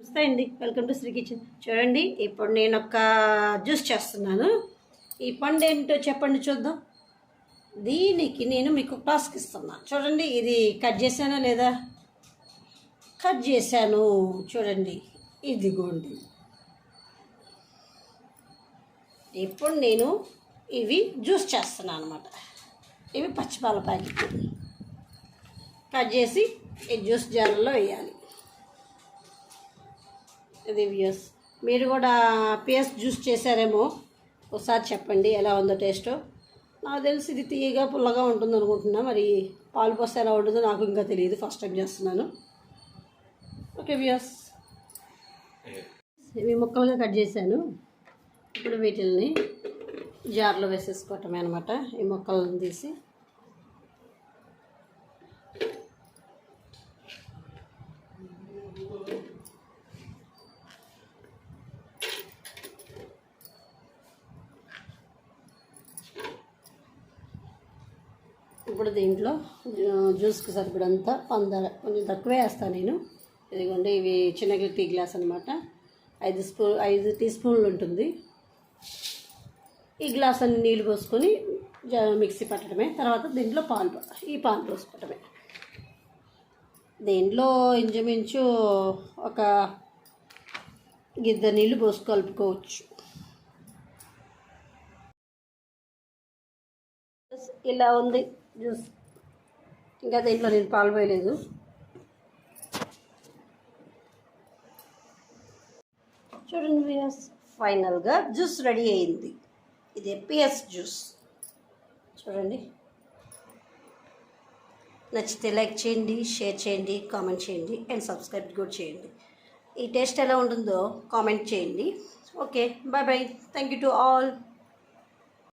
నమస్తే అండి, welcome to Shri kitchen. చూడండి, ఇప్పుడు నేను ఒక జ్యూస్ చేస్తున్నాను. ఈ పండు ఏంటో చెప్పండి చూద్దాం. దీనికి నేను మీకు టాస్క్ ఇస్తున్నాను. చూడండి, ఇది కట్ చేశానా లేదా? కట్ చేశాను. చూడండి, ఇదిగోండి. ఇప్పుడు నేను ఇవి జ్యూస్ చేస్తున్నాను అనమాట. ఇవి పచ్చిపాల ప్యాకెట్ కట్ చేసి ఈ జ్యూస్ జార్లో వేయాలి. ఇది వ్యూస్, మీరు కూడా పిఎస్ జ్యూస్ చేశారేమో, ఒకసారి చెప్పండి ఎలా ఉందో టేస్టో. నాకు తెలిసి ఇది తీయగా పుల్లగా ఉంటుంది అనుకుంటున్నా, మరి పాలు పోస్తే ఎలా ఉంటుందో నాకు ఇంకా తెలియదు, ఫస్ట్ టైం చేస్తున్నాను. ఓకే వ్యూస్, ఇవి ముక్కలుగా కట్ చేశాను. ఇప్పుడు వీటిల్ని జార్లో వేసేసుకోవటమే అనమాట. ఈ ముక్కలను తీసి ఇప్పుడు దీంట్లో జ్యూస్కి సరిపడంతా పందాల కొంచెం తక్కువే వేస్తాను నేను. ఇదిగోండి, ఇవి చిన్న టీ గ్లాస్ అనమాట. 5 టీ స్పూన్లు ఉంటుంది. ఈ గ్లాస్ అన్ని నీళ్ళు పోసుకొని మిక్సీ పట్టడమే. తర్వాత దీంట్లో పాలు పోసుకోవటమే. దీంట్లో ఇంచుమించు ఒక గిద్ద నీళ్ళు పోసి కలుపుకోవచ్చు. ఇలా ఉంది జ్యూస్. ఇంకా దీంట్లో నేను పాలు పోయలేదు. చూడండి వ్యూయర్స్, ఫైనల్గా జ్యూస్ రెడీ అయింది. ఇది పిఎస్ జ్యూస్. చూడండి, నచ్చితే లైక్ చేయండి, షేర్ చేయండి, కామెంట్ చేయండి అండ్ సబ్స్క్రైబ్ కూడా చేయండి. ఈ టేస్ట్ ఎలా ఉంటుందో కామెంట్ చేయండి. Okay, bye bye. Thank you to all.